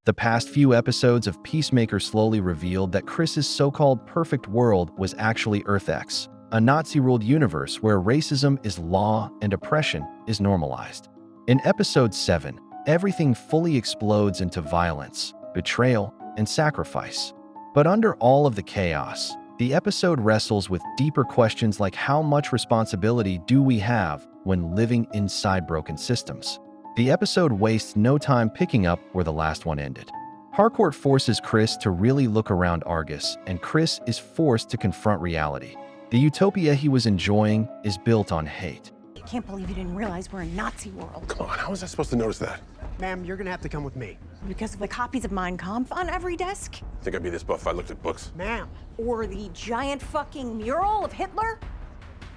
The past few episodes of Peacemaker slowly revealed that Chris's so-called perfect world was actually Earth-X, a Nazi-ruled universe where racism is law and oppression is normalized. In Episode 7, everything fully explodes into violence, betrayal, and sacrifice. But under all of the chaos, the episode wrestles with deeper questions like how much responsibility do we have when living inside broken systems? The episode wastes no time picking up where the last one ended. Harcourt forces Chris to really look around Argus, and Chris is forced to confront reality. The utopia he was enjoying is built on hate. I can't believe you didn't realize we're in Nazi world. Come on, how was I supposed to notice that? Ma'am, you're gonna have to come with me. Because of the copies of Mein Kampf on every desk? Think I'd be this buff if I looked at books? Ma'am. Or the giant fucking mural of Hitler?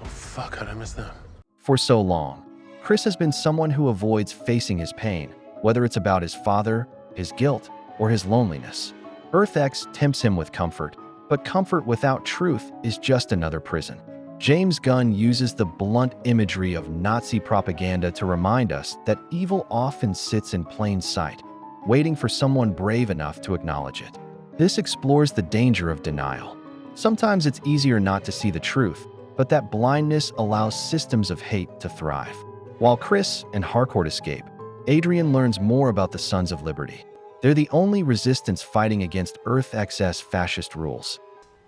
Oh, fuck, how'd I miss that? For so long, Chris has been someone who avoids facing his pain, whether it's about his father, his guilt, or his loneliness. Earth-X tempts him with comfort, but comfort without truth is just another prison. James Gunn uses the blunt imagery of Nazi propaganda to remind us that evil often sits in plain sight, waiting for someone brave enough to acknowledge it. This explores the danger of denial. Sometimes it's easier not to see the truth, but that blindness allows systems of hate to thrive. While Chris and Harcourt escape, Adrian learns more about the Sons of Liberty. They're the only resistance fighting against Earth-X's fascist rules.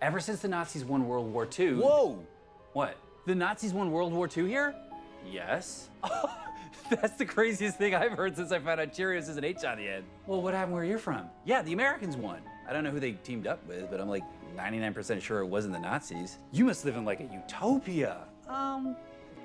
Ever since the Nazis won World War II... Whoa! What? The Nazis won World War II here? Yes. That's the craziest thing I've heard since I found out Cheerios is an H on the end. Well, what happened where you're from? Yeah, the Americans won. I don't know who they teamed up with, but I'm like 99% sure it wasn't the Nazis. You must live in like a utopia.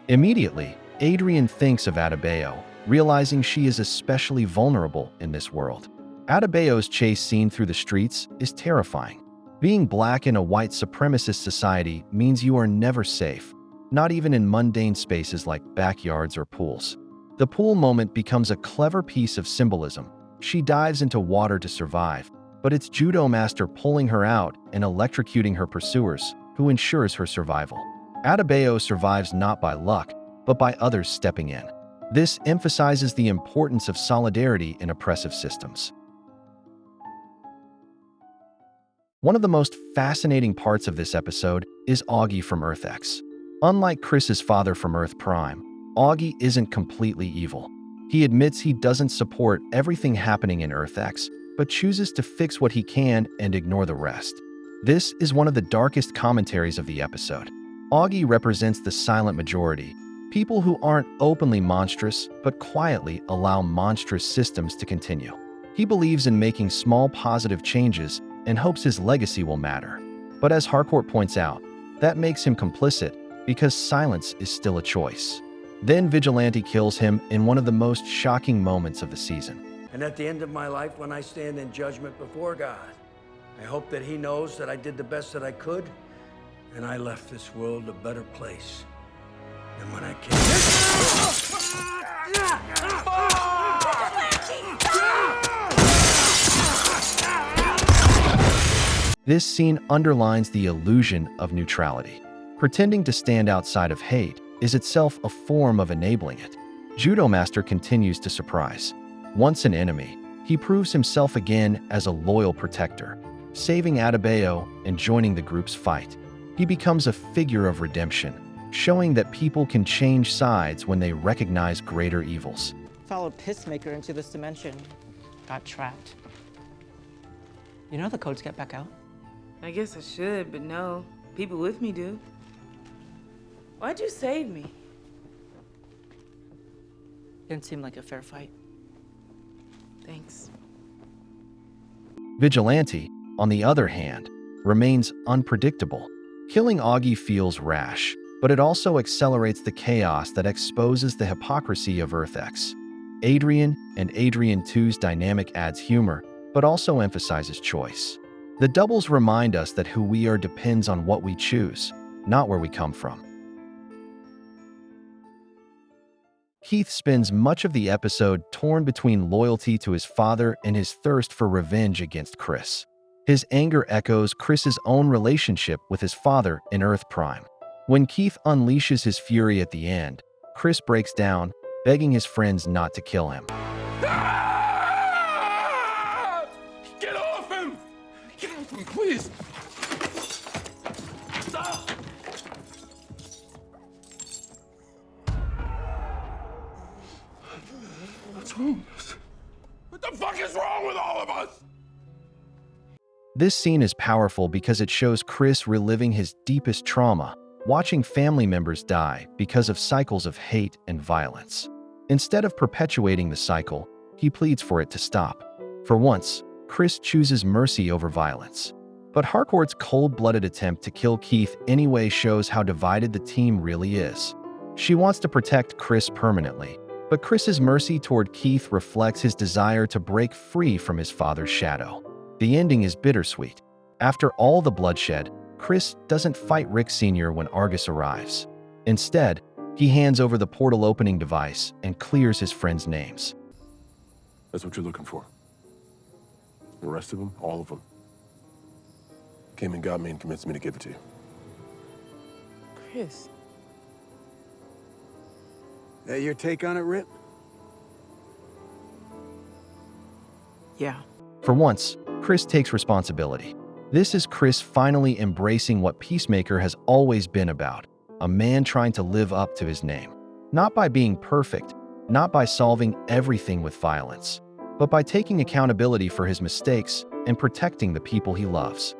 Immediately, Adrian thinks of Adebayo, realizing she is especially vulnerable in this world. Adebayo's chase scene through the streets is terrifying. Being black in a white supremacist society means you are never safe, not even in mundane spaces like backyards or pools. The pool moment becomes a clever piece of symbolism. She dives into water to survive, but it's Judomaster pulling her out and electrocuting her pursuers, who ensures her survival. Adebayo survives not by luck, but by others stepping in. This emphasizes the importance of solidarity in oppressive systems. One of the most fascinating parts of this episode is Auggie from Earth-X. Unlike Chris's father from Earth Prime, Auggie isn't completely evil. He admits he doesn't support everything happening in Earth-X, but chooses to fix what he can and ignore the rest. This is one of the darkest commentaries of the episode. Auggie represents the silent majority, people who aren't openly monstrous, but quietly allow monstrous systems to continue. He believes in making small positive changes and hopes his legacy will matter. But as Harcourt points out, that makes him complicit because silence is still a choice. Then Vigilante kills him in one of the most shocking moments of the season. And at the end of my life, when I stand in judgment before God, I hope that he knows that I did the best that I could, and I left this world a better place than when I came. This scene underlines the illusion of neutrality. Pretending to stand outside of hate is itself a form of enabling it. Judomaster continues to surprise. Once an enemy, he proves himself again as a loyal protector, saving Adebayo and joining the group's fight. He becomes a figure of redemption, showing that people can change sides when they recognize greater evils. Followed Peacemaker into this dimension, got trapped. You know the codes get back out? I guess I should, but no. People with me do. Why'd you save me? Didn't seem like a fair fight. Thanks. Vigilante, on the other hand, remains unpredictable. Killing Auggie feels rash, but it also accelerates the chaos that exposes the hypocrisy of Earth-X. Adrian and Adrian 2's dynamic adds humor, but also emphasizes choice. The doubles remind us that who we are depends on what we choose, not where we come from. Keith spends much of the episode torn between loyalty to his father and his thirst for revenge against Chris. His anger echoes Chris's own relationship with his father in Earth Prime. When Keith unleashes his fury at the end, Chris breaks down, begging his friends not to kill him. Please. What's wrong? What the fuck is wrong with all of us? This scene is powerful because it shows Chris reliving his deepest trauma, watching family members die because of cycles of hate and violence. Instead of perpetuating the cycle, he pleads for it to stop. For once, Chris chooses mercy over violence. But Harcourt's cold-blooded attempt to kill Keith anyway shows how divided the team really is. She wants to protect Chris permanently, but Chris's mercy toward Keith reflects his desire to break free from his father's shadow. The ending is bittersweet. After all the bloodshed, Chris doesn't fight Rick Sr. when Argus arrives. Instead, he hands over the portal opening device and clears his friends' names. That's what you're looking for. The rest of them, all of them, came and got me and convinced me to give it to you. Chris. That your take on it, Rip? Yeah. For once, Chris takes responsibility. This is Chris finally embracing what Peacemaker has always been about, a man trying to live up to his name. Not by being perfect, not by solving everything with violence, but by taking accountability for his mistakes and protecting the people he loves.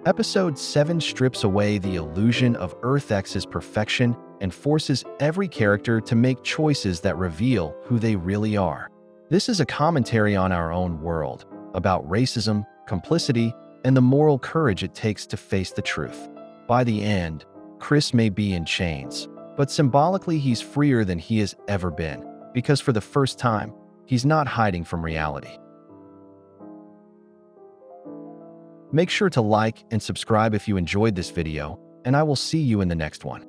Episode 7 strips away the illusion of EarthX's perfection and forces every character to make choices that reveal who they really are. This is a commentary on our own world, about racism, complicity, and the moral courage it takes to face the truth. By the end, Chris may be in chains, but symbolically he's freer than he has ever been, because for the first time, he's not hiding from reality. Make sure to like and subscribe if you enjoyed this video, and I will see you in the next one.